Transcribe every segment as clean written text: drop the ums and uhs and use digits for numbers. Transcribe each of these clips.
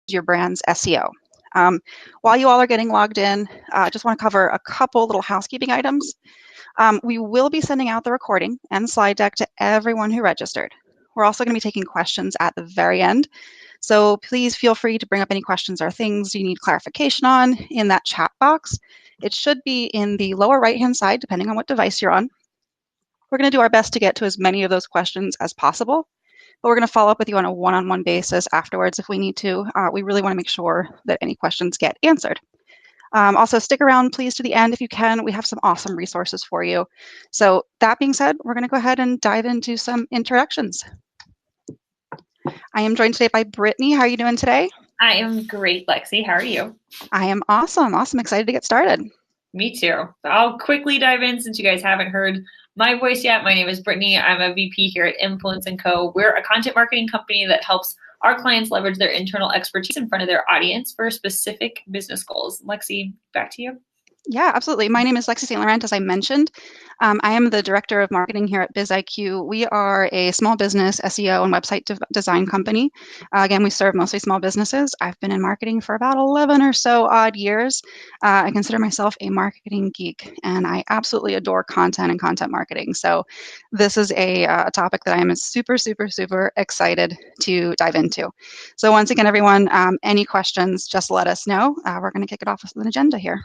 your brand's SEO. While you all are getting logged in, I just want to cover a couple little housekeeping items. We will be sending out the recording and slide deck to everyone who registered. We're also going to be taking questions at the very end. So please feel free to bring up any questions or things you need clarification on in that chat box. It should be in the lower right-hand side, depending on what device you're on. We're going to do our best to get to as many of those questions as possible, but we're going to follow up with you on a one-on-one basis afterwards if we need to. We really want to make sure that any questions get answered. Also, stick around, please, to the end if you can. We have some awesome resources for you. So that being said, we're going to go ahead and dive into some introductions. I am joined today by Brittni. How are you doing today? I am great, Lexi. How are you? I am awesome. Excited to get started. Me too. So I'll quickly dive in since you guys haven't heard my voice yet. My name is Brittni. I'm a VP here at Influence & Co. We're a content marketing company that helps our clients leverage their internal expertise in front of their audience for specific business goals. Lexi, back to you. Yeah, absolutely. My name is Lexi St, as I mentioned. I am the Director of Marketing here at BizIQ. We are a small business SEO and website design company. Again, we serve mostly small businesses. I've been in marketing for about 11 or so odd years. I consider myself a marketing geek, and I absolutely adore content and content marketing. So this is a topic that I am super, super, super excited to dive into. So once again, everyone, any questions, just let us know. We're going to kick it off with an agenda here.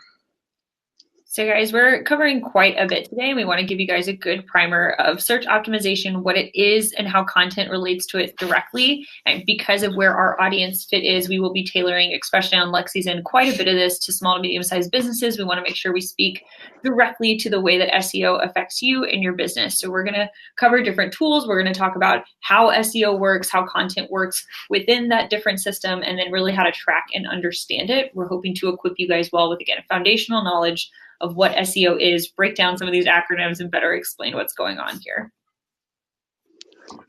So guys, we're covering quite a bit today. We want to give you guys a good primer of search optimization, what it is and how content relates to it directly. And because of where our audience fit is, we will be tailoring, especially on Lexi's end, quite a bit of this to small to medium-sized businesses. We want to make sure we speak directly to the way that SEO affects you and your business. So we're going to cover different tools. We're going to talk about how SEO works, how content works within that different system, and then really how to track and understand it. We're hoping to equip you guys well with, again, foundational knowledge of what SEO is, break down some of these acronyms, and better explain what's going on here.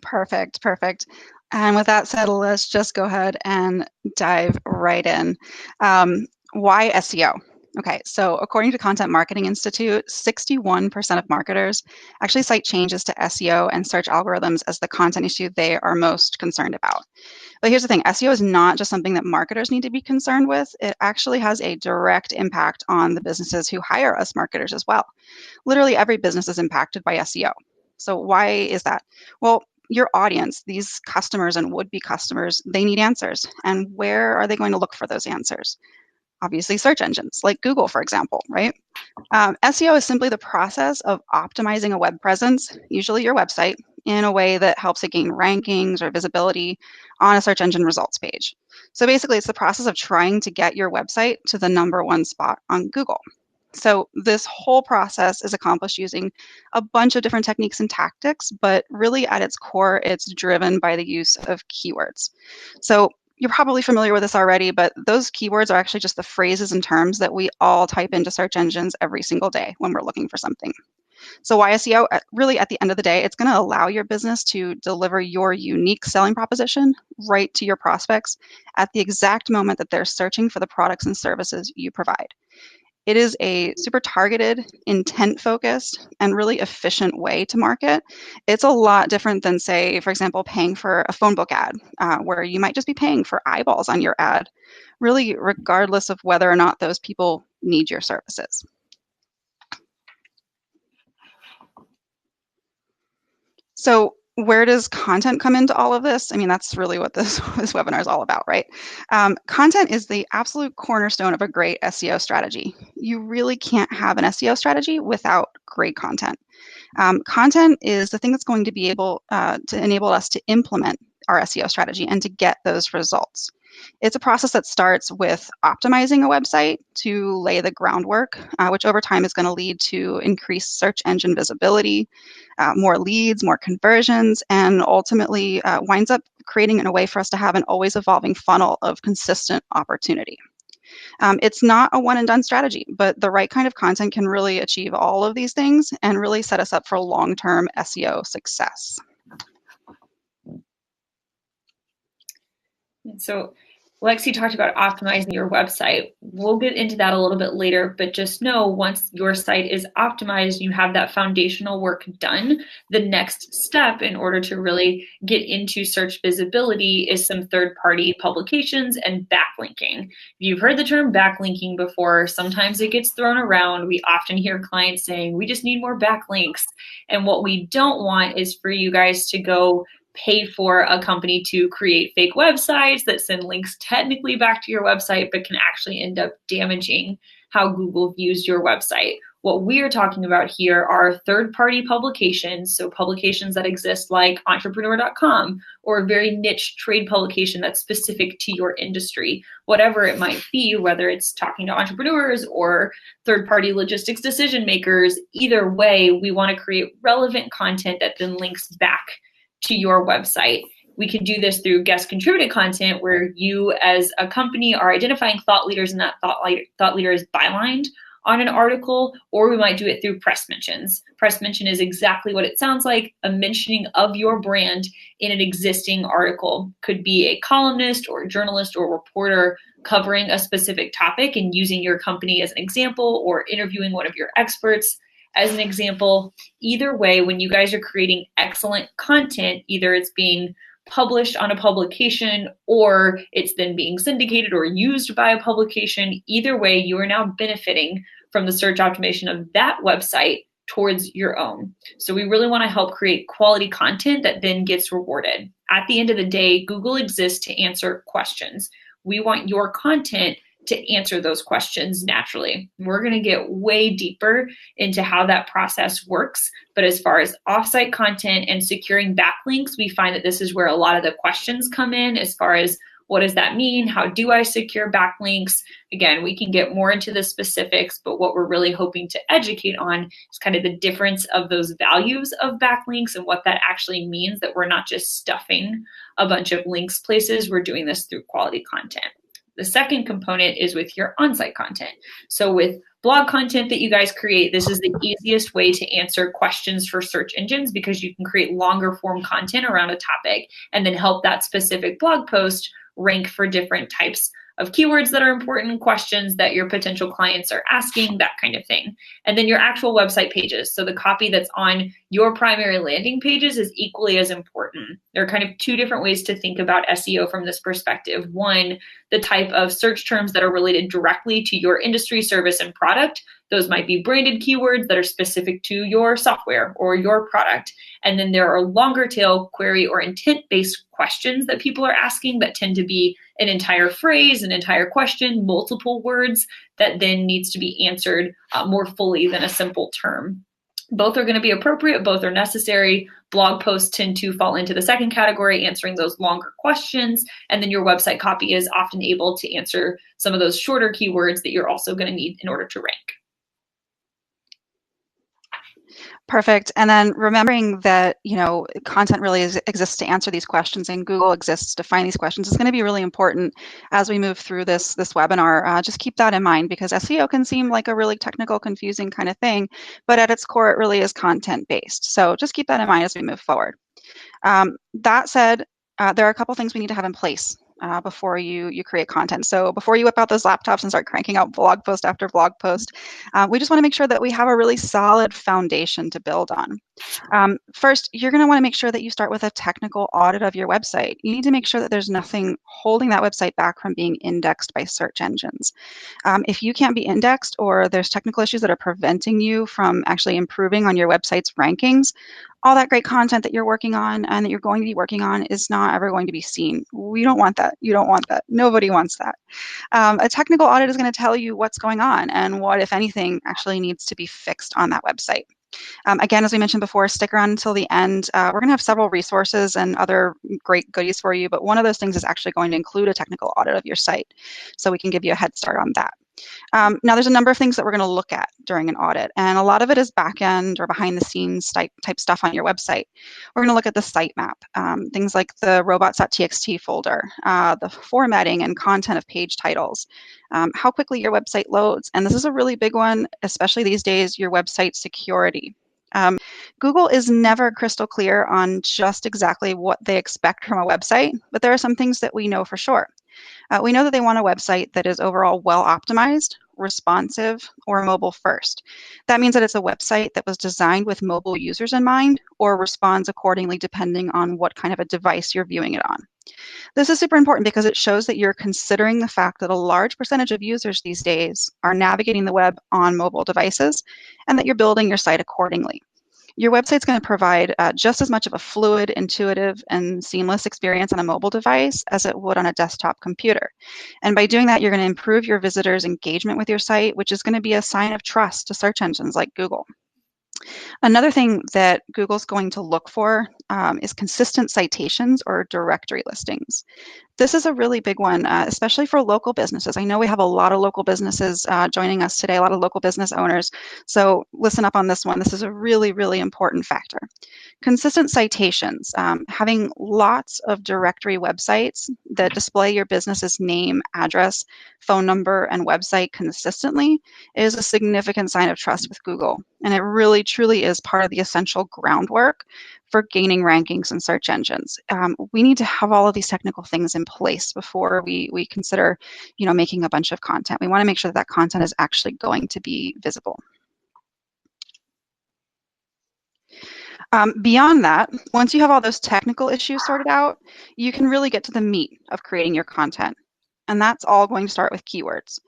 Perfect. And with that said, let's just go ahead and dive right in. Why SEO? Okay, so according to Content Marketing Institute, 61% of marketers actually cite changes to SEO and search algorithms as the content issue they are most concerned about. But here's the thing, SEO is not just something that marketers need to be concerned with. It actually has a direct impact on the businesses who hire us marketers as well. Literally every business is impacted by SEO. So why is that? Well, your audience, these customers and would-be customers, they need answers. And where are they going to look for those answers? Obviously, search engines like Google, for example, right? SEO is simply the process of optimizing a web presence, usually your website, in a way that helps it gain rankings or visibility on a search engine results page. So basically, it's the process of trying to get your website to the #1 spot on Google. So this whole process is accomplished using a bunch of different techniques and tactics, but really at its core, it's driven by the use of keywords. So you're probably familiar with this already, but those keywords are actually just the phrases and terms that we all type into search engines every single day when we're looking for something. So why SEO? Really, at the end of the day, it's going to allow your business to deliver your unique selling proposition right to your prospects at the exact moment that they're searching for the products and services you provide. It is a super targeted, intent-focused, and really efficient way to market. It's a lot different than, say, for example, paying for a phone book ad, where you might just be paying for eyeballs on your ad, really regardless of whether or not those people need your services. So where does content come into all of this? I mean, that's really what this webinar is all about, right? Content is the absolute cornerstone of a great SEO strategy. You really can't have an SEO strategy without great content. Content is the thing that's going to be able to enable us to implement our SEO strategy and to get those results. It's a process that starts with optimizing a website to lay the groundwork, which over time is going to lead to increased search engine visibility, more leads, more conversions, and ultimately winds up creating a way for us to have an always evolving funnel of consistent opportunity. It's not a one and done strategy, but the right kind of content can really achieve all of these things and really set us up for long-term SEO success. So Lexi talked about optimizing your website. We'll get into that a little bit later, but just know once your site is optimized, you have that foundational work done. The next step in order to really get into search visibility is some third-party publications and backlinking. If you've heard the term backlinking before, sometimes it gets thrown around. We often hear clients saying, we just need more backlinks. And what we don't want is for you guys to go pay for a company to create fake websites that send links technically back to your website, but can actually end up damaging how Google views your website. What we're talking about here are third-party publications, so publications that exist like entrepreneur.com or a very niche trade publication that's specific to your industry, whatever it might be, whether it's talking to entrepreneurs or third-party logistics decision makers. Either way, we want to create relevant content that then links back to your website. We can do this through guest contributed content where you as a company are identifying thought leaders and that thought leader is bylined on an article, or we might do it through press mentions. Press mention is exactly what it sounds like, a mentioning of your brand in an existing article. Could be a columnist or a journalist or reporter covering a specific topic and using your company as an example, or interviewing one of your experts as an example. Either way, when you guys are creating excellent content, either it's being published on a publication or it's then being syndicated or used by a publication, either way, you are now benefiting from the search optimization of that website towards your own. So we really want to help create quality content that then gets rewarded. At the end of the day, Google exists to answer questions. We want your content to answer those questions naturally. We're going to get way deeper into how that process works. But as far as offsite content and securing backlinks, we find that this is where a lot of the questions come in as far as what does that mean? How do I secure backlinks? Again, we can get more into the specifics, but what we're really hoping to educate on is kind of the difference of those values of backlinks and what that actually means, that we're not just stuffing a bunch of links places. We're doing this through quality content. The second component is with your on-site content. So with blog content that you guys create, this is the easiest way to answer questions for search engines because you can create longer form content around a topic and then help that specific blog post rank for different types of keywords that are important, questions that your potential clients are asking, that kind of thing. And then your actual website pages. So the copy that's on your primary landing pages is equally as important. There are kind of two different ways to think about SEO from this perspective. One, the type of search terms that are related directly to your industry, service, and product. Those might be branded keywords that are specific to your software or your product. And then there are longer tail query or intent-based questions that people are asking that tend to be an entire phrase, an entire question, multiple words that then needs to be answered more fully than a simple term. Both are going to be appropriate, both are necessary. Blog posts tend to fall into the second category, answering those longer questions. And then your website copy is often able to answer some of those shorter keywords that you're also going to need in order to rank. Perfect. And then remembering that, content really exists to answer these questions and Google exists to find these questions is going to be really important as we move through this webinar. Just keep that in mind because SEO can seem like a really technical, confusing kind of thing, but at its core, it really is content based. So just keep that in mind as we move forward. That said, there are a couple things we need to have in place before you create content. So before you whip out those laptops and start cranking out blog post after blog post, we just want to make sure that we have a really solid foundation to build on. First, you're going to want to make sure that you start with a technical audit of your website. You need to make sure that there's nothing holding that website back from being indexed by search engines. If you can't be indexed or there's technical issues that are preventing you from actually improving on your website's rankings, all that great content that you're working on and that you're going to be working on is not ever going to be seen. We don't want that. You don't want that. Nobody wants that. A technical audit is going to tell you what's going on and what, if anything, actually needs to be fixed on that website. Again, as we mentioned before, stick around until the end. We're going to have several resources and other great goodies for you, but one of those things is actually going to include a technical audit of your site, so we can give you a head start on that. Now, there's a number of things that we're going to look at during an audit, and a lot of it is back-end or behind-the-scenes type stuff on your website. We're going to look at the sitemap, things like the robots.txt folder, the formatting and content of page titles, how quickly your website loads, and this is a really big one, especially these days, your website security. Google is never crystal clear on just exactly what they expect from a website, but there are some things that we know for sure. We know that they want a website that is overall well optimized, responsive, or mobile first. That means that it's a website that was designed with mobile users in mind or responds accordingly depending on what kind of a device you're viewing it on. This is super important because it shows that you're considering the fact that a large percentage of users these days are navigating the web on mobile devices and that you're building your site accordingly. Your website's going to provide just as much of a fluid, intuitive, and seamless experience on a mobile device as it would on a desktop computer. And by doing that, you're going to improve your visitors' engagement with your site, which is going to be a sign of trust to search engines like Google. Another thing that Google's going to look for is consistent citations or directory listings. This is a really big one, especially for local businesses. I know we have a lot of local businesses joining us today, a lot of local business owners. So listen up on this one. This is a really, really important factor. Consistent citations, having lots of directory websites that display your business's name, address, phone number, and website consistently is a significant sign of trust with Google. And it really, truly is part of the essential groundwork for gaining rankings in search engines. We need to have all of these technical things in place before we consider, making a bunch of content. We want to make sure that content is actually going to be visible. Beyond that, once you have all those technical issues sorted out, you can really get to the meat of creating your content. And that's all going to start with keywords.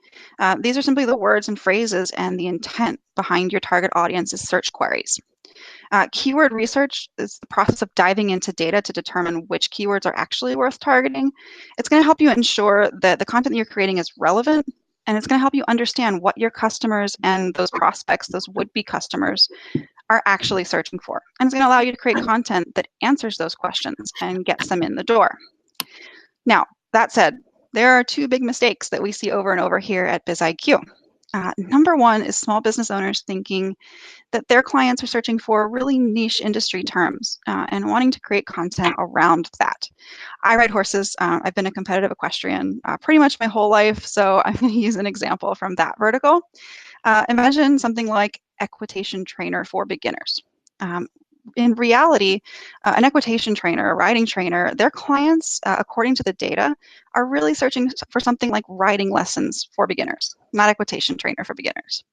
These are simply the words and phrases and the intent behind your target audience's search queries. Keyword research is the process of diving into data to determine which keywords are actually worth targeting. It's going to help you ensure that the content that you're creating is relevant, and it's going to help you understand what your customers and those prospects, those would-be customers, are actually searching for. And it's going to allow you to create content that answers those questions and gets them in the door. Now, that said, there are two big mistakes that we see over and over here at BizIQ. Number one is small business owners thinking that their clients are searching for really niche industry terms and wanting to create content around that. I ride horses. I've been a competitive equestrian pretty much my whole life, so I'm going to use an example from that vertical. Imagine something like equitation trainer for beginners. In reality, an equitation trainer, a riding trainer, their clients, according to the data, are really searching for something like riding lessons for beginners, not equitation trainer for beginners.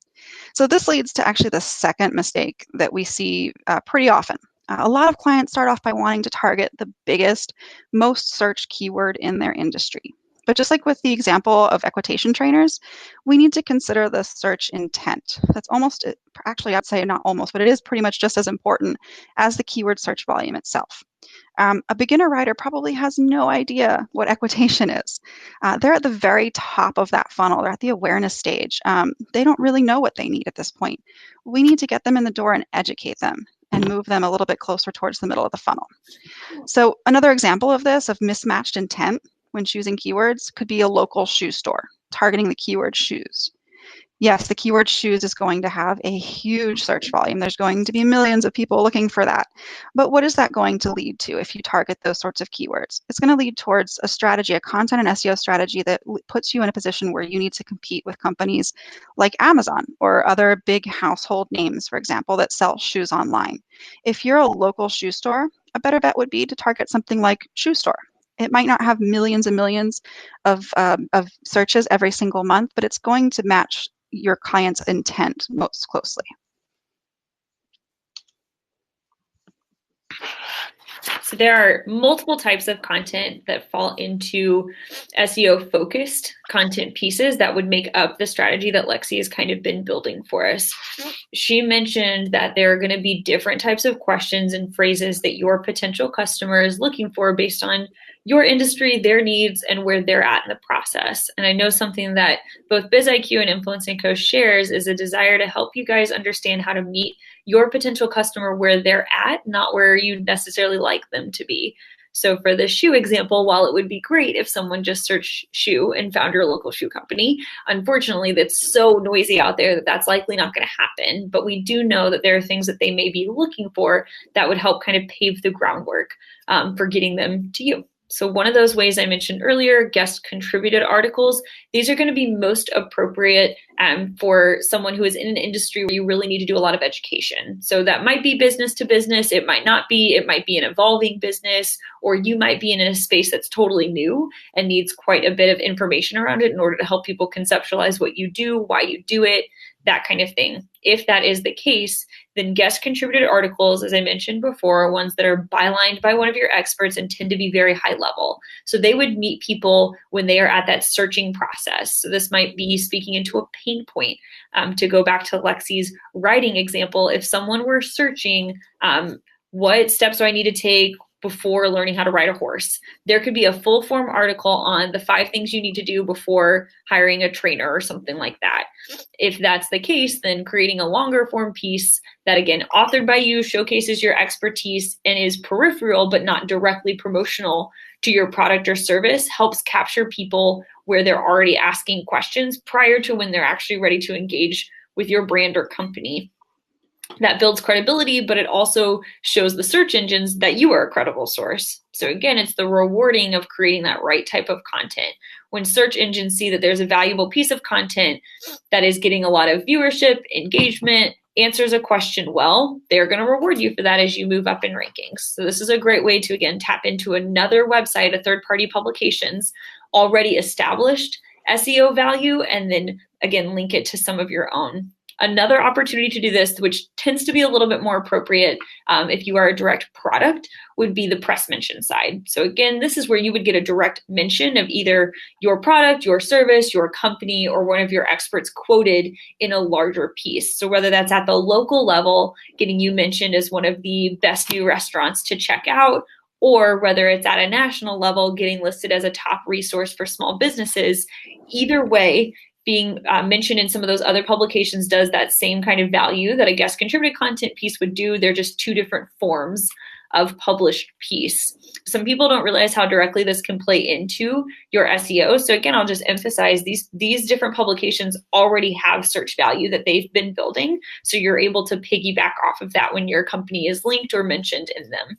So this leads to actually the second mistake that we see pretty often. A lot of clients start off by wanting to target the biggest, most searched keyword in their industry. But just like with the example of equitation trainers, we need to consider the search intent. That's almost, actually I'd say not almost, but it is pretty much just as important as the keyword search volume itself. A beginner writer probably has no idea what equitation is. They're at the very top of that funnel. They're at the awareness stage. They don't really know what they need at this point. We need to get them in the door and educate them and move them a little bit closer towards the middle of the funnel. So another example of this, of mismatched intent when choosing keywords, could be a local shoe store targeting the keyword shoes. Yes, the keyword shoes is going to have a huge search volume. There's going to be millions of people looking for that. But what is that going to lead to if you target those sorts of keywords? It's going to lead towards a strategy, a content and SEO strategy that puts you in a position where you need to compete with companies like Amazon or other big household names, for example, that sell shoes online. If you're a local shoe store, a better bet would be to target something like shoe store. It might not have millions and millions of searches every single month, but it's going to match your client's intent most closely. So there are multiple types of content that fall into SEO focused content pieces that would make up the strategy that Lexi has kind of been building for us. She mentioned that there are going to be different types of questions and phrases that your potential customer is looking for based on your industry, their needs, and where they're at in the process. And I know something that both BizIQ and Influencing Co shares is a desire to help you guys understand how to meet your potential customer where they're at, not where you necessarily like them to be. So for the shoe example, while it would be great if someone just searched shoe and found your local shoe company, unfortunately, that's so noisy out there that that's likely not going to happen. But we do know that there are things that they may be looking for that would help kind of pave the groundwork for getting them to you. So one of those ways I mentioned earlier, guest contributed articles, these are going to be most appropriate for someone who is in an industry where you really need to do a lot of education. So that might be business to business, it might not be, it might be an evolving business, or you might be in a space that's totally new and needs quite a bit of information around it in order to help people conceptualize what you do, why you do it, that kind of thing. If that is the case, then guest contributed articles, as I mentioned before, are ones that are bylined by one of your experts and tend to be very high level. So they would meet people when they are at that searching process. So this might be speaking into a pain point. To go back to Lexi's writing example, if someone were searching, what steps do I need to take before learning how to ride a horse? There could be a full form article on the 5 things you need to do before hiring a trainer or something like that. If that's the case, then creating a longer form piece that, again, authored by you, showcases your expertise and is peripheral but not directly promotional to your product or service, helps capture people where they're already asking questions prior to when they're actually ready to engage with your brand or company. That builds credibility, but it also shows the search engines that you are a credible source. So again, it's the rewarding of creating that right type of content. When search engines see that there's a valuable piece of content that is getting a lot of viewership, engagement, answers a question well, they're going to reward you for that as you move up in rankings. So this is a great way to, again, tap into another website, a third-party publication's already established SEO value, and then, again, link it to some of your own. Another opportunity to do this, which tends to be a little bit more appropriate if you are a direct product, would be the press mention side. So again, this is where you would get a direct mention of either your product, your service, your company, or one of your experts quoted in a larger piece. So whether that's at the local level, getting you mentioned as one of the best new restaurants to check out, or whether it's at a national level, getting listed as a top resource for small businesses, either way, being mentioned in some of those other publications does that same kind of value that a guest contributed content piece would do. They're just 2 different forms of published piece. Some people don't realize how directly this can play into your SEO. So again, I'll just emphasize these different publications already have search value that they've been building. So you're able to piggyback off of that when your company is linked or mentioned in them.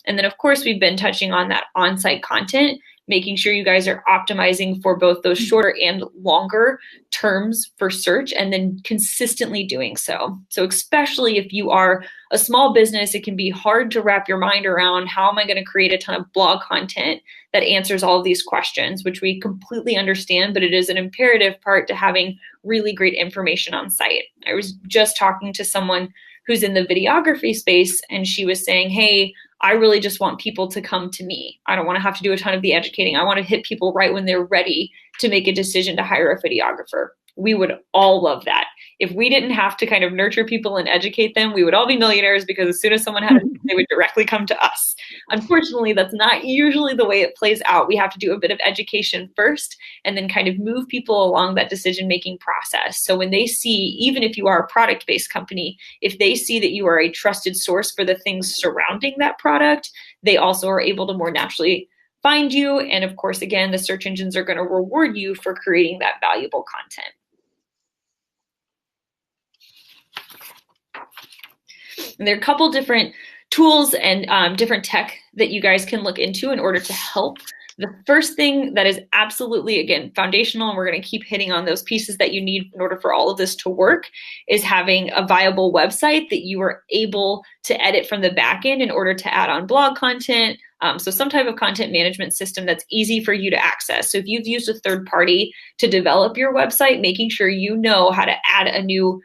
And then of course, we've been touching on that on-site content, making sure you guys are optimizing for both those shorter and longer terms for search, and then consistently doing so. So especially if you are a small business, it can be hard to wrap your mind around, how am I going to create a ton of blog content that answers all of these questions, which we completely understand, but it is an imperative part to having really great information on site. I was just talking to someone who's in the videography space, and she was saying, hey, I really just want people to come to me. I don't want to have to do a ton of the educating. I want to hit people right when they're ready to make a decision to hire a videographer. We would all love that. If we didn't have to kind of nurture people and educate them, we would all be millionaires, because as soon as someone had it, they would directly come to us. Unfortunately, that's not usually the way it plays out. We have to do a bit of education first and then kind of move people along that decision-making process. So when they see, even if you are a product-based company, if they see that you are a trusted source for the things surrounding that product, they also are able to more naturally find you. And of course, again, the search engines are going to reward you for creating that valuable content. And there are a couple different tools and different tech that you guys can look into in order to help. The first thing that is absolutely, again, foundational, and we're going to keep hitting on those pieces that you need in order for all of this to work, is having a viable website that you are able to edit from the back end in order to add on blog content. So some type of content management system that's easy for you to access. So if you've used a third party to develop your website, making sure you know how to add a new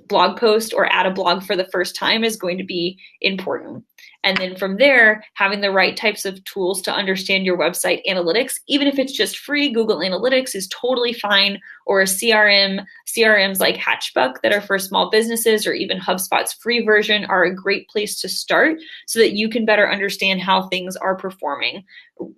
blog post or add a blog for the first time is going to be important. And then from there, having the right types of tools to understand your website analytics, even if it's just free, Google Analytics is totally fine, or a CRMs like Hatchbuck that are for small businesses, or even HubSpot's free version are a great place to start so that you can better understand how things are performing.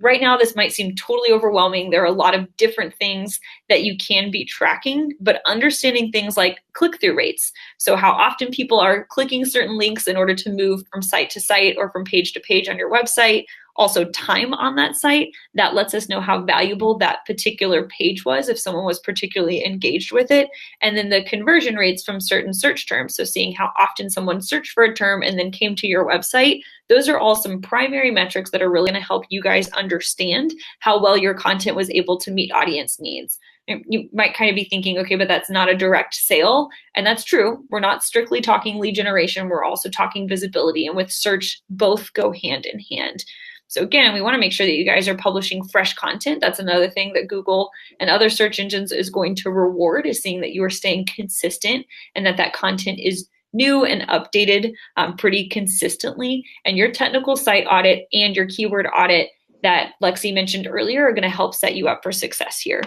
Right now, this might seem totally overwhelming. There are a lot of different things that you can be tracking, but understanding things like click-through rates. So how often people are clicking certain links in order to move from site to site or from page to page on your website. also time on that site. That lets us know how valuable that particular page was if someone was particularly engaged with it. And then the conversion rates from certain search terms. So seeing how often someone searched for a term and then came to your website. Those are all some primary metrics that are really going to help you guys understand how well your content was able to meet audience needs. You might kind of be thinking, okay, but that's not a direct sale. And that's true. We're not strictly talking lead generation. We're also talking visibility. And with search, both go hand in hand. So again, we want to make sure that you guys are publishing fresh content. That's another thing that Google and other search engines is going to reward, is seeing that you are staying consistent and that content is new and updated pretty consistently. And your technical site audit and your keyword audit that Lexi mentioned earlier are going to help set you up for success here.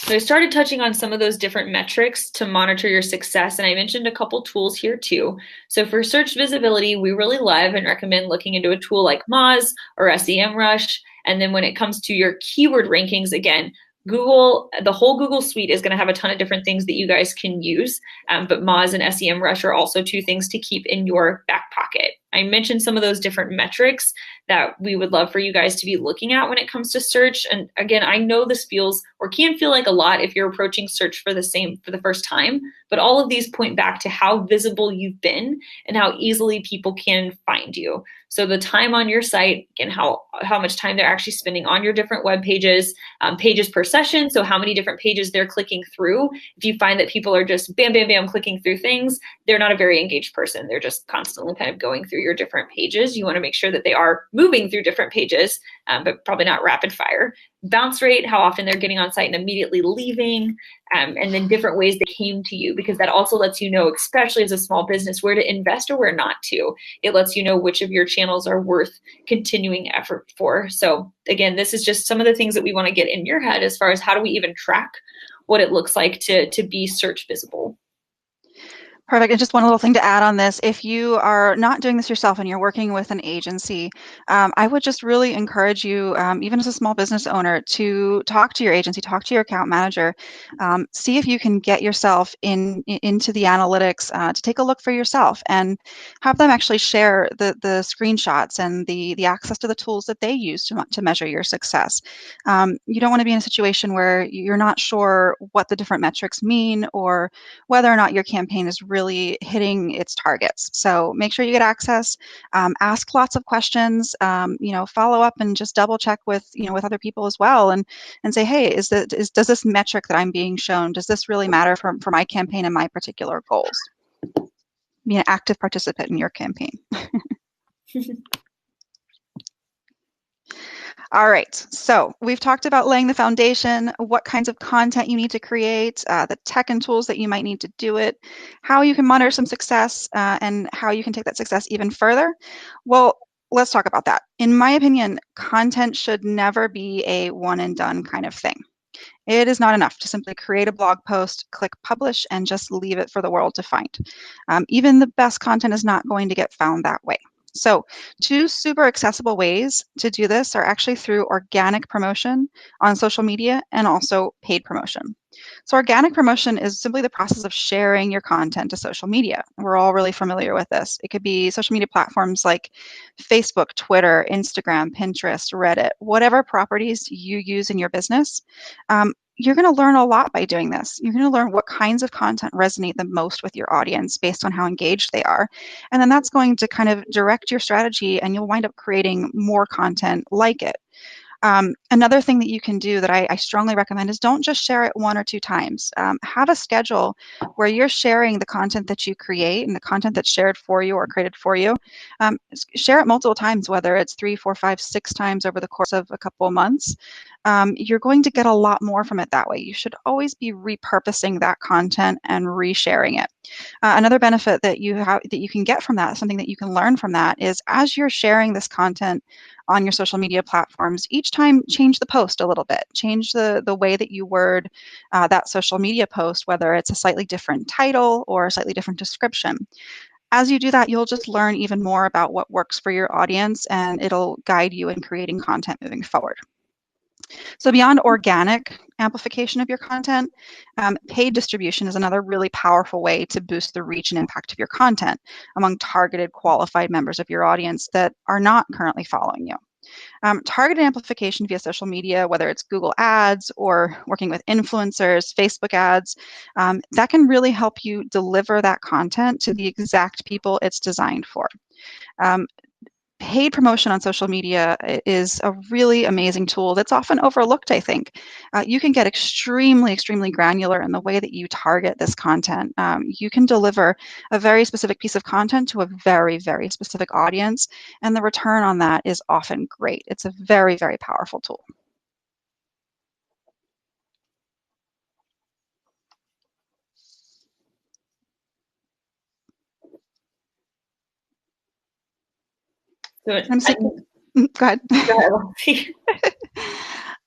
So I started touching on some of those different metrics to monitor your success, and I mentioned a couple tools here too. So for search visibility, we really love and recommend looking into a tool like Moz or SEMrush. And then when it comes to your keyword rankings, again, Google, the whole Google suite is going to have a ton of different things that you guys can use, but Moz and SEMrush are also two things to keep in your back pocket. I mentioned some of those different metrics that we would love for you guys to be looking at when it comes to search. And again, I know this feels or can feel like a lot if you're approaching search for the first time, but all of these point back to how visible you've been and how easily people can find you. So the time on your site and how much time they're actually spending on your different web pages, pages per session. So how many different pages they're clicking through. If you find that people are just bam, bam, bam, clicking through things, they're not a very engaged person. They're just constantly kind of going through your different pages. You want to make sure that they are moving through different pages, but probably not rapid fire. Bounce rate, how often they're getting on site and immediately leaving, and then different ways they came to you, because that also lets you know, especially as a small business, where to invest or where not to. It lets you know which of your channels are worth continuing effort for. So again, this is just some of the things that we want to get in your head as far as how do we even track what it looks like to be search visible. Perfect. And just one little thing to add on this. If you are not doing this yourself and you're working with an agency, I would just really encourage you, even as a small business owner, to talk to your agency, talk to your account manager, see if you can get yourself into the analytics to take a look for yourself and have them actually share the screenshots and the access to the tools that they use to measure your success. You don't want to be in a situation where you're not sure what the different metrics mean or whether or not your campaign is really hitting its targets. So make sure you get access, ask lots of questions, follow up and just double check with other people as well, and say, hey, does this metric that I'm being shown, does this really matter for my campaign and my particular goals? Be an active participant in your campaign. All right, so we've talked about laying the foundation, what kinds of content you need to create, the tech and tools that you might need to do it, how you can monitor some success, and how you can take that success even further. Well, let's talk about that. In my opinion, content should never be a one and done kind of thing. It is not enough to simply create a blog post, click publish, and just leave it for the world to find. Even the best content is not going to get found that way. So two super accessible ways to do this are actually through organic promotion on social media and also paid promotion. So organic promotion is simply the process of sharing your content to social media. We're all really familiar with this. It could be social media platforms like Facebook, Twitter, Instagram, Pinterest, Reddit, whatever properties you use in your business. You're going to learn a lot by doing this. You're going to learn what kinds of content resonate the most with your audience based on how engaged they are. And then that's going to kind of direct your strategy, and you'll wind up creating more content like it. Another thing that you can do that I strongly recommend is don't just share it one or two times. Have a schedule where you're sharing the content that you create and the content that's shared for you or created for you. Share it multiple times, whether it's 3, 4, 5, 6 times over the course of a couple of months. You're going to get a lot more from it that way. You should always be repurposing that content and resharing it. Another benefit that you can get from that, something that you can learn from that, is as you're sharing this content on your social media platforms, each time change the post a little bit. Change the way that you word that social media post, whether it's a slightly different title or a slightly different description. As you do that, you'll just learn even more about what works for your audience, and it'll guide you in creating content moving forward. So beyond organic amplification of your content, paid distribution is another really powerful way to boost the reach and impact of your content among targeted, qualified members of your audience that are not currently following you. Targeted amplification via social media, whether it's Google Ads or working with influencers, Facebook ads, that can really help you deliver that content to the exact people it's designed for. Paid promotion on social media is a really amazing tool that's often overlooked, I think. You can get extremely, extremely granular in the way that you target this content. You can deliver a very specific piece of content to a very, very specific audience, and the return on that is often great. It's a very, very powerful tool. So Go ahead.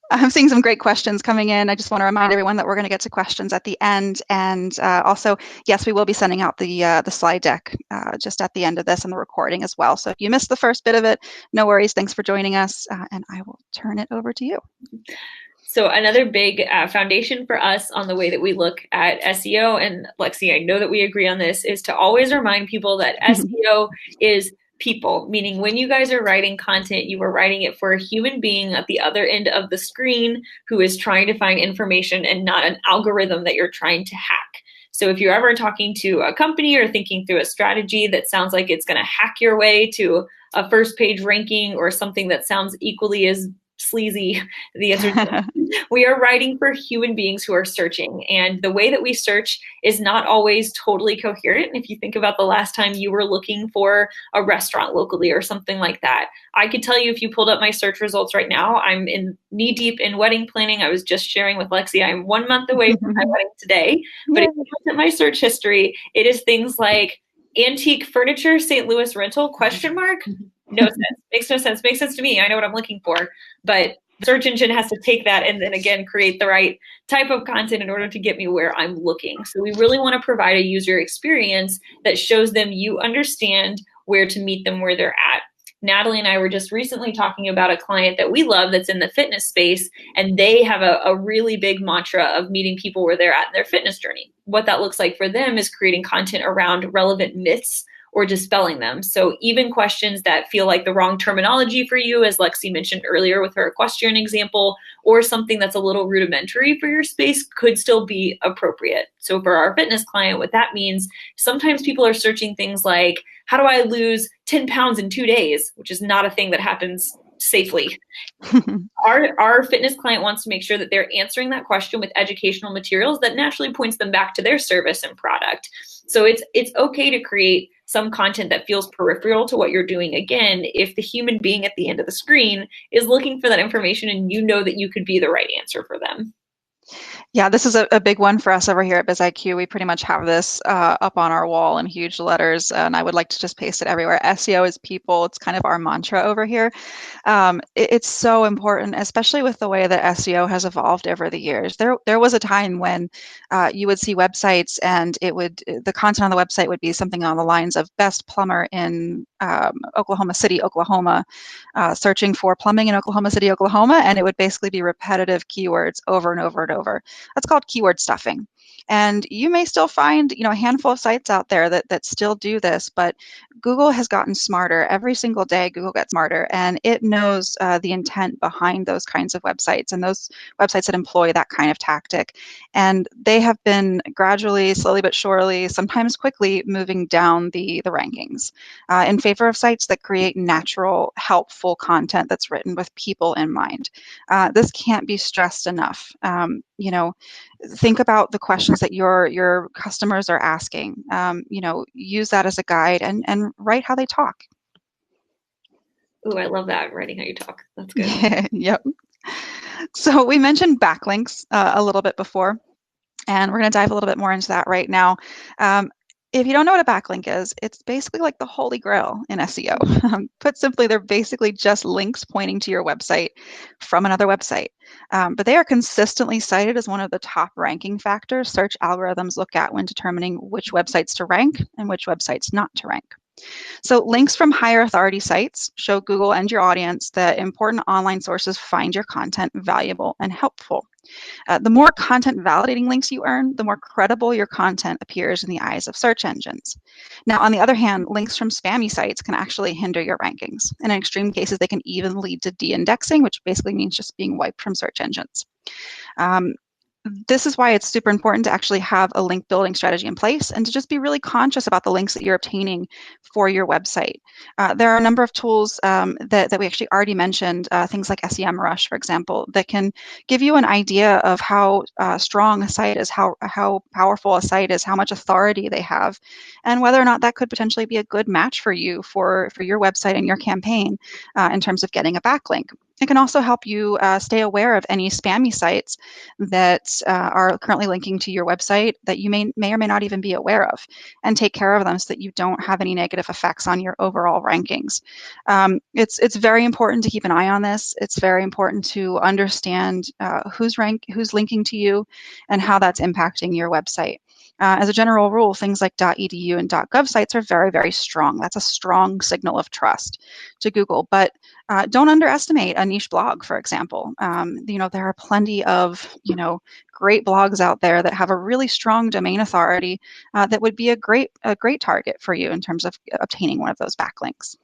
I'm seeing some great questions coming in. I just want to remind everyone that we're going to get to questions at the end. And also, yes, we will be sending out the slide deck just at the end of this and the recording as well. So if you missed the first bit of it, no worries. Thanks for joining us. And I will turn it over to you. So another big foundation for us on the way that we look at SEO, and Lexi, I know that we agree on this, is to always remind people that SEO is people, meaning when you guys are writing content, you are writing it for a human being at the other end of the screen who is trying to find information and not an algorithm that you're trying to hack. So if you're ever talking to a company or thinking through a strategy that sounds like it's going to hack your way to a first page ranking or something that sounds equally as sleazy, the answer is we are writing for human beings who are searching, and the way that we search is not always totally coherent. And if you think about the last time you were looking for a restaurant locally or something like that, I could tell you if you pulled up my search results right now, I'm in knee deep in wedding planning. I was just sharing with Lexi, I'm 1 month away from my wedding today, but if you look at my search history, it is things like antique furniture, St. Louis rental, question mark. No sense. Makes no sense. Makes sense to me. I know what I'm looking for, but the search engine has to take that and then again create the right type of content in order to get me where I'm looking. So we really want to provide a user experience that shows them you understand where to meet them where they're at. Natalie and I were just recently talking about a client that we love that's in the fitness space, and they have a really big mantra of meeting people where they're at in their fitness journey. What that looks like for them is creating content around relevant myths or dispelling them. So even questions that feel like the wrong terminology for you, as Lexi mentioned earlier with her equestrian example, or something that's a little rudimentary for your space could still be appropriate. So for our fitness client, what that means, sometimes people are searching things like, how do I lose 10 pounds in 2 days, which is not a thing that happens safely. Our fitness client wants to make sure that they're answering that question with educational materials that naturally points them back to their service and product. So it's okay to create some content that feels peripheral to what you're doing, again, if the human being at the end of the screen is looking for that information and you know that you could be the right answer for them. Yeah, this is a big one for us over here at BizIQ. We pretty much have this up on our wall in huge letters, and I would like to just paste it everywhere. SEO is people. It's kind of our mantra over here. It's so important, especially with the way that SEO has evolved over the years. There was a time when you would see websites and the content on the website would be something on the lines of best plumber in Oklahoma City, Oklahoma, searching for plumbing in Oklahoma City, Oklahoma, and it would basically be repetitive keywords over and over and over. That's called keyword stuffing. And you may still find, a handful of sites out there that still do this, but Google has gotten smarter. Every single day, Google gets smarter, and it knows the intent behind those kinds of websites and those websites that employ that kind of tactic. And they have been gradually, slowly but surely, sometimes quickly, moving down the rankings in favor of sites that create natural, helpful content that's written with people in mind. This can't be stressed enough. Think about the questions that your customers are asking. Use that as a guide and write how they talk. Ooh, I love that, writing how you talk. That's good. Yep. So we mentioned backlinks a little bit before, and we're going to dive a little bit more into that right now. If you don't know what a backlink is, it's basically like the holy grail in SEO. Put simply, they're basically just links pointing to your website from another website. But they are consistently cited as one of the top ranking factors search algorithms look at when determining which websites to rank and which websites not to rank. So links from higher authority sites show Google and your audience that important online sources find your content valuable and helpful. The more content validating links you earn, the more credible your content appears in the eyes of search engines. Now, on the other hand, links from spammy sites can actually hinder your rankings. And in extreme cases, they can even lead to de-indexing, which basically means just being wiped from search engines. This is why it's super important to actually have a link building strategy in place and to just be really conscious about the links that you're obtaining for your website. There are a number of tools that we actually already mentioned, things like SEMrush, for example, that can give you an idea of how strong a site is, how powerful a site is, how much authority they have, and whether or not that could potentially be a good match for you for your website and your campaign in terms of getting a backlink. It can also help you stay aware of any spammy sites that are currently linking to your website that you may or may not even be aware of, and take care of them so that you don't have any negative effects on your overall rankings. It's very important to keep an eye on this. It's very important to understand who's linking to you and how that's impacting your website. As a general rule, things like .edu and .gov sites are very, very strong. That's a strong signal of trust to Google. But don't underestimate a niche blog, for example. There are plenty of great blogs out there that have a really strong domain authority that would be a great target for you in terms of obtaining one of those backlinks.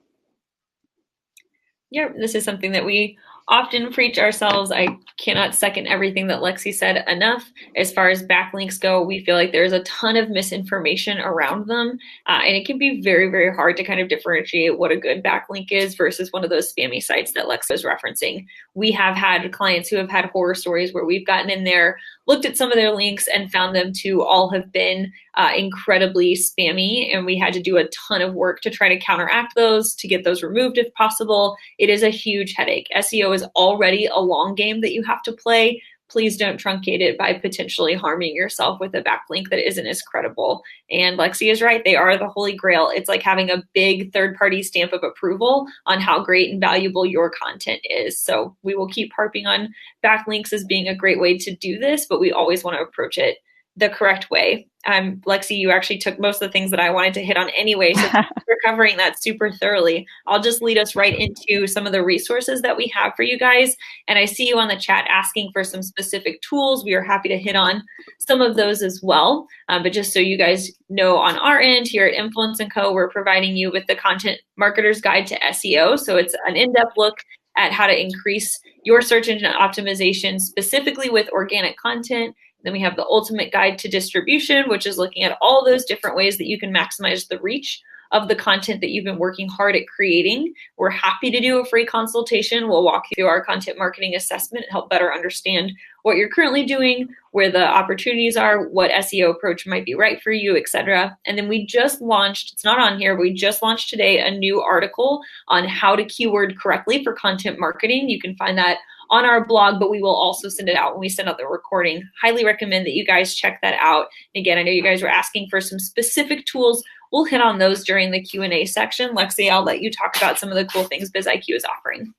Yeah, this is something that we often preach ourselves. I cannot second everything that Lexi said enough. As far as backlinks go, we feel like there's a ton of misinformation around them. And it can be very, very hard to kind of differentiate what a good backlink is versus one of those spammy sites that Lex was referencing. We have had clients who have had horror stories where we've gotten in there, looked at some of their links and found them to all have been incredibly spammy. And we had to do a ton of work to try to counteract those, to get those removed if possible. It is a huge headache. SEO is already a long game that you have to play. Please don't truncate it by potentially harming yourself with a backlink that isn't as credible. And Lexi is right. They are the holy grail. It's like having a big third-party stamp of approval on how great and valuable your content is. So we will keep harping on backlinks as being a great way to do this, but we always want to approach it the correct way. Lexi, you actually took most of the things that I wanted to hit on anyway, so we're covering that super thoroughly. I'll just lead us right into some of the resources that we have for you guys. And I see you on the chat asking for some specific tools. We are happy to hit on some of those as well. But just so you guys know, on our end here at Influence & Co., we're providing you with the Content Marketer's Guide to SEO. So it's an in-depth look at how to increase your search engine optimization, specifically with organic content. Then we have the Ultimate Guide to Distribution, which is looking at all those different ways that you can maximize the reach of the content that you've been working hard at creating. We're happy to do a free consultation. We'll walk you through our content marketing assessment and help better understand what you're currently doing, where the opportunities are, what SEO approach might be right for you, etc. And then we just launched, it's not on here, but we just launched today a new article on how to keyword correctly for content marketing. You can find that on our blog, but we will also send it out when we send out the recording. Highly recommend that you guys check that out. Again, I know you guys were asking for some specific tools. We'll hit on those during the Q&A section. Lexi, I'll let you talk about some of the cool things BizIQ is offering.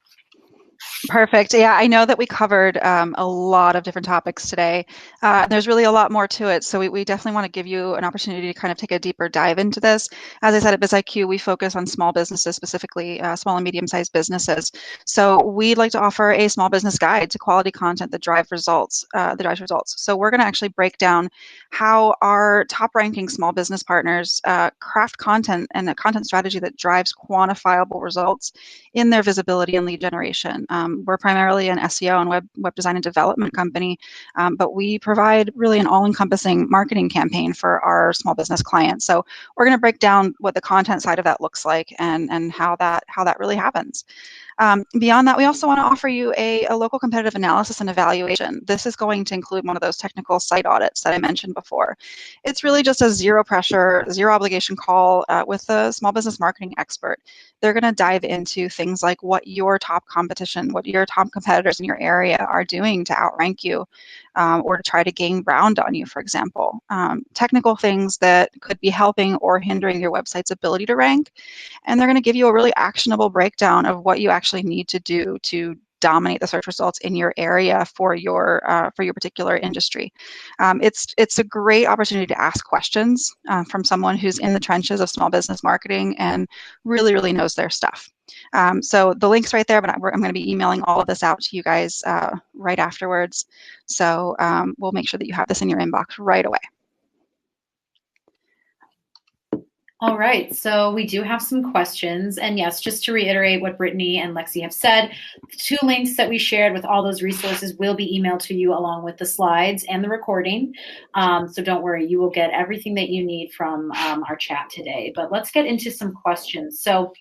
Perfect. Yeah, I know that we covered a lot of different topics today. There's really a lot more to it, so we definitely want to give you an opportunity to kind of take a deeper dive into this. As I said, at BizIQ, we focus on small businesses, specifically small and medium-sized businesses. So we'd like to offer a small business guide to quality content that drives results. So we're going to actually break down how our top-ranking small business partners craft content and a content strategy that drives quantifiable results in their visibility and lead generation. We're primarily an SEO and web design and development company, but we provide really an all-encompassing marketing campaign for our small business clients. So we're going to break down what the content side of that looks like and how that really happens. Beyond that, we also want to offer you a local competitive analysis and evaluation. This is going to include one of those technical site audits that I mentioned before. It's really just a zero pressure, zero obligation call with a small business marketing expert. They're going to dive into things like what your top competition, what your top competitors in your area are doing to outrank you or to try to gain ground on you, for example. Technical things that could be helping or hindering your website's ability to rank. And they're going to give you a really actionable breakdown of what you actually need to do to dominate the search results in your area for your particular industry. It's a great opportunity to ask questions from someone who's in the trenches of small business marketing and really knows their stuff. So the link's right there, but I'm going to be emailing all of this out to you guys right afterwards. So we'll make sure that you have this in your inbox right away. All right, so we do have some questions. And yes, just to reiterate what Brittni and Lexi have said, the 2 links that we shared with all those resources will be emailed to you along with the slides and the recording. So don't worry, you will get everything that you need from our chat today. But let's get into some questions. So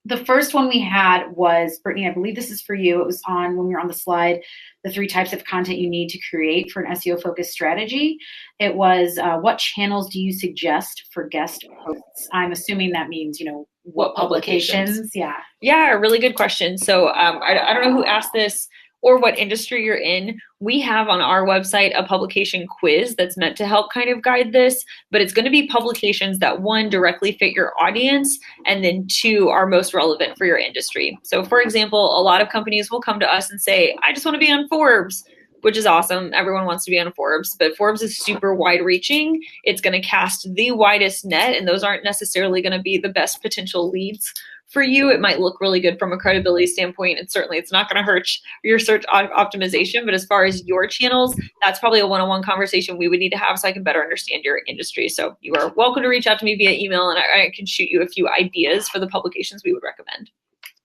the first one we had was, Brittni, I believe this is for you. It was on when we were on the slide, the 3 types of content you need to create for an SEO-focused strategy. It was, what channels do you suggest for guest posts? I'm assuming that means, what publications? Yeah. Yeah, a really good question. So I don't know who asked this or what industry you're in. We have on our website a publication quiz that's meant to help kind of guide this, but it's going to be publications that 1, directly fit your audience, and then 2, are most relevant for your industry. So for example, a lot of companies will come to us and say, I just want to be on Forbes, which is awesome. Everyone wants to be on Forbes, but Forbes is super wide reaching. It's going to cast the widest net, and those aren't necessarily going to be the best potential leads for you. It might look really good from a credibility standpoint, and certainly it's not going to hurt your search optimization. But as far as your channels, that's probably a one-on-one conversation we would need to have so I can better understand your industry. So you are welcome to reach out to me via email, and I can shoot you a few ideas for the publications we would recommend.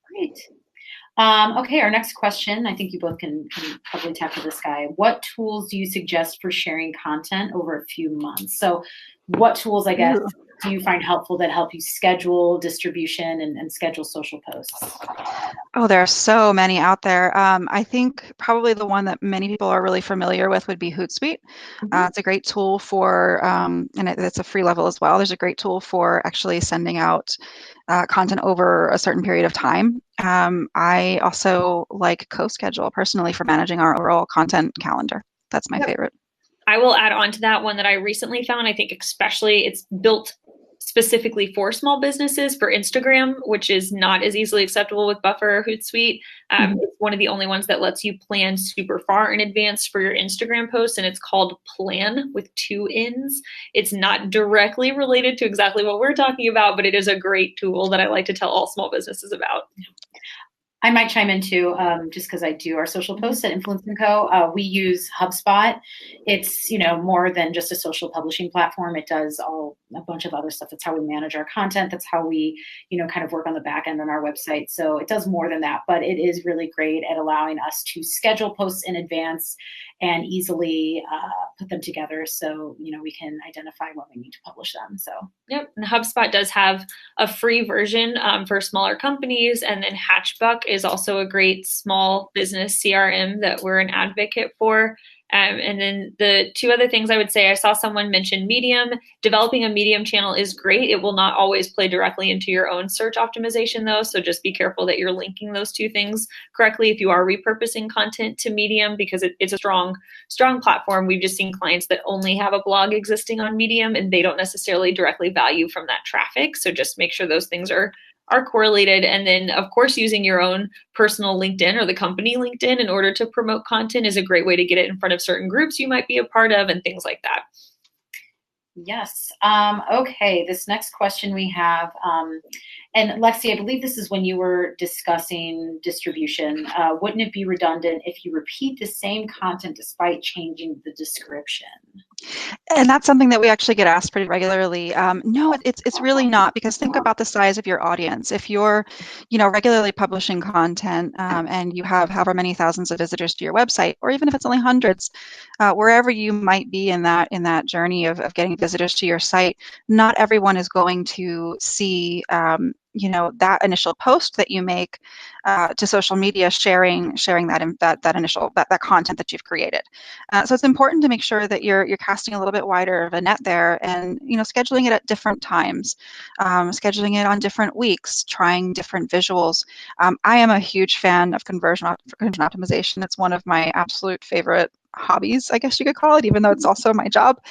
Great. Okay, our next question, I think you both can probably tackle this guy. What tools do you suggest for sharing content over a few months? So what tools, I guess, do you find helpful that help you schedule distribution and schedule social posts? Oh, there are so many out there. I think probably the one that many people are really familiar with would be Hootsuite. It's a great tool for, and it's a free level as well. There's a great tool for actually sending out content over a certain period of time. I also like CoSchedule personally for managing our overall content calendar. That's my favorite. I will add on to that one that I recently found. I think especially it's built specifically for small businesses for Instagram, which is not as easily acceptable with Buffer or Hootsuite. It's one of the only ones that lets you plan super far in advance for your Instagram posts, and it's called Plan with 2 N's. It's not directly related to exactly what we're talking about, but it is a great tool that I like to tell all small businesses about. I might chime in too, just because I do our social posts at Influence & Co. We use HubSpot. It's more than just a social publishing platform. It does a bunch of other stuff. That's how we manage our content. That's how we kind of work on the back end on our website. So it does more than that, but it is really great at allowing us to schedule posts in advance and easily put them together so we can identify when we need to publish them. So yep, and HubSpot does have a free version for smaller companies, and then Hatchbuck is also a great small business CRM that we're an advocate for. And then the 2 other things I would say, I saw someone mention Medium. Developing a Medium channel is great. It will not always play directly into your own search optimization though. So just be careful that you're linking those 2 things correctly if you are repurposing content to Medium, because it's a strong platform. We've just seen clients that only have a blog existing on Medium and they don't necessarily directly value from that traffic. So just make sure those things are correlated. And then of course, using your own personal LinkedIn or the company LinkedIn in order to promote content is a great way to get it in front of certain groups you might be a part of and things like that. Yes. Okay. This next question we have, and Lexi, I believe this is when you were discussing distribution. Wouldn't it be redundant if you repeat the same content despite changing the description? And that's something that we actually get asked pretty regularly. No, it's really not, because think about the size of your audience. If you're, regularly publishing content and you have however many thousands of visitors to your website, or even if it's only hundreds, wherever you might be in that journey of getting visitors to your site, not everyone is going to see that initial post that you make to social media, sharing that initial content that you've created. So it's important to make sure that you're casting a little bit wider of a net there, and scheduling it at different times, scheduling it on different weeks, trying different visuals. I am a huge fan of conversion optimization. It's one of my absolute favorite hobbies, I guess you could call it, even though it's also my job.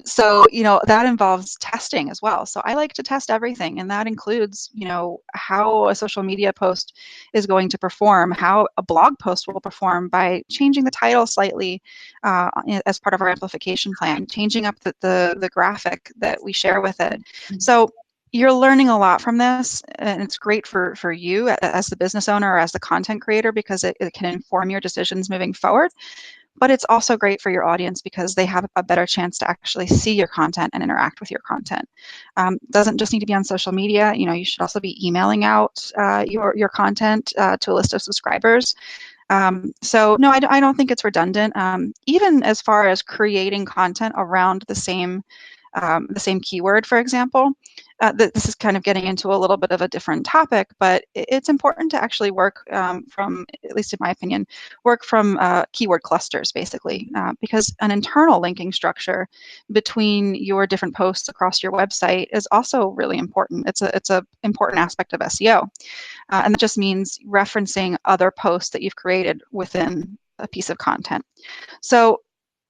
So, that involves testing as well. So I like to test everything, and that includes, how a social media post is going to perform, how a blog post will perform by changing the title slightly as part of our amplification plan, changing up the graphic that we share with it. So you're learning a lot from this, and it's great for you as the business owner or as the content creator, because it can inform your decisions moving forward. But it's also great for your audience because they have a better chance to actually see your content and interact with your content. Doesn't just need to be on social media. You should also be emailing out your content to a list of subscribers. So no, I don't think it's redundant. Even as far as creating content around the same keyword, for example. This is kind of getting into a little bit of a different topic, but it's important to actually work from, at least in my opinion, work from keyword clusters, basically, because an internal linking structure between your different posts across your website is also really important. It's a important aspect of SEO, and that just means referencing other posts that you've created within a piece of content. So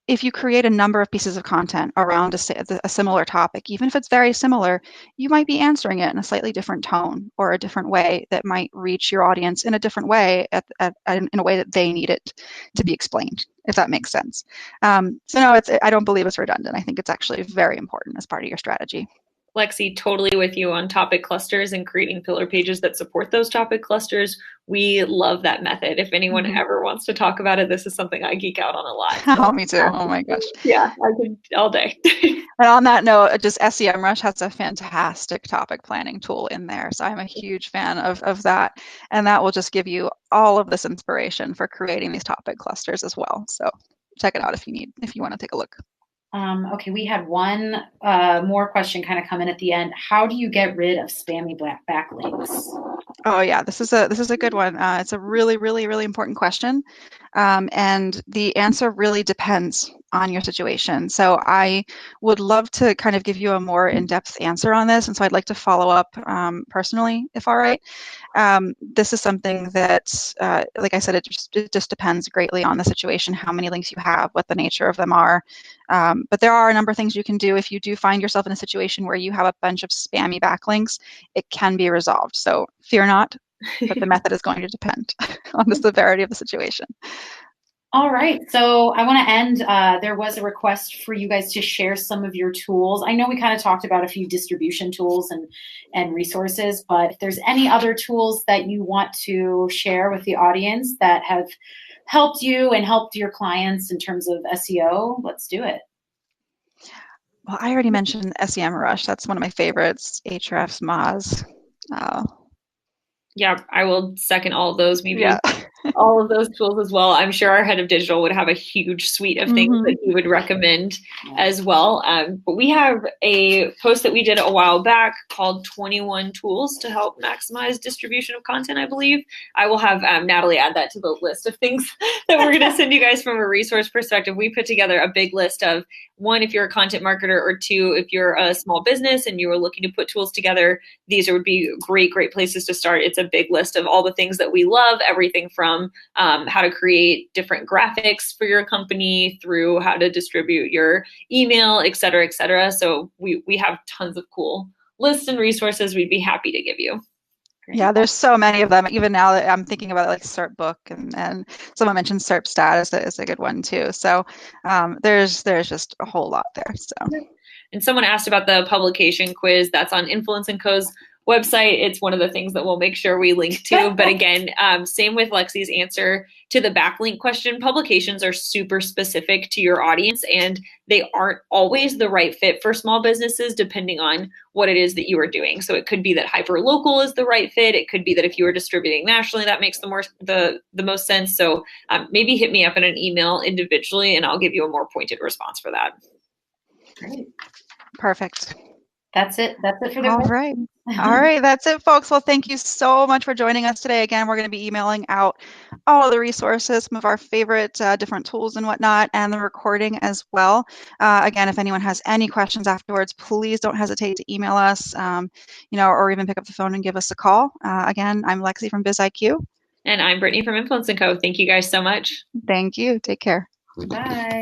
if you create a number of pieces of content around a similar topic, even if it's very similar, you might be answering it in a slightly different tone or a different way that might reach your audience in a different way, in a way that they need it to be explained, if that makes sense. So no, I don't believe it's redundant. I think it's actually very important as part of your strategy. Lexi, totally with you on topic clusters and creating pillar pages that support those topic clusters. We love that method. If anyone ever wants to talk about it, this is something I geek out on a lot. So. Oh, me too. Oh my gosh. Yeah, I could all day. And on that note, just SEMrush has a fantastic topic planning tool in there. So I'm a huge fan of that. And that will just give you all of this inspiration for creating these topic clusters as well. So check it out if you want to take a look. Okay, we had one more question kind of come in at the end. How do you get rid of spammy backlinks? Oh yeah, this is a good one. It's a really, really, really important question, and the answer really depends on your situation. So I would love to kind of give you a more in-depth answer on this, and so I'd like to follow up personally, if all right. This is something that, like I said, it just depends greatly on the situation, how many links you have, what the nature of them are. But there are a number of things you can do if you do find yourself in a situation where you have a bunch of spammy backlinks. It can be resolved. So fear not, but the method is going to depend on the severity of the situation. All right, so I want to end. There was a request for you guys to share some of your tools. I know we kind of talked about a few distribution tools and resources, but if there's any other tools that you want to share with the audience that have helped you and helped your clients in terms of SEO, let's do it. Well, I already mentioned SEMrush. That's one of my favorites. Ahrefs, Moz. Yeah, I will second all of those. Maybe all of those tools as well. I'm sure our head of digital would have a huge suite of things that he would recommend as well. But we have a post that we did a while back called 21 Tools to Help Maximize Distribution of Content, I believe. I will have Natalie add that to the list of things that we're going to send you guys from a resource perspective. We put together a big list of, one, if you're a content marketer, or two, if you're a small business and you are looking to put tools together, these would be great places to start. It's a big list of all the things that we love, everything from how to create different graphics for your company through how to distribute your email, et cetera, et cetera. So we have tons of cool lists and resources we'd be happy to give you. Yeah, there's so many of them. Even now that I'm thinking about it, like SERP Book, and someone mentioned SERP Stat is a good one too. So there's just a whole lot there. So. And someone asked about the publication quiz that's on Influence & Co.'s website. It's one of the things that we'll make sure we link to. But again, same with Lexi's answer to the backlink question. Publications are super specific to your audience, and they aren't always the right fit for small businesses depending on what it is that you are doing. So it could be that hyperlocal is the right fit. It could be that if you are distributing nationally, that makes the most sense. So maybe hit me up in an email individually, and I'll give you a more pointed response for that. Great. Perfect. That's it. That's it for the All right. All right. That's it, folks. Well, thank you so much for joining us today. Again, we're going to be emailing out all of the resources, some of our favorite different tools and whatnot, and the recording as well. Again, if anyone has any questions afterwards, please don't hesitate to email us, or even pick up the phone and give us a call. Again, I'm Lexi from BizIQ. And I'm Brittni from Influence & Co. Thank you guys so much. Thank you. Take care. Bye.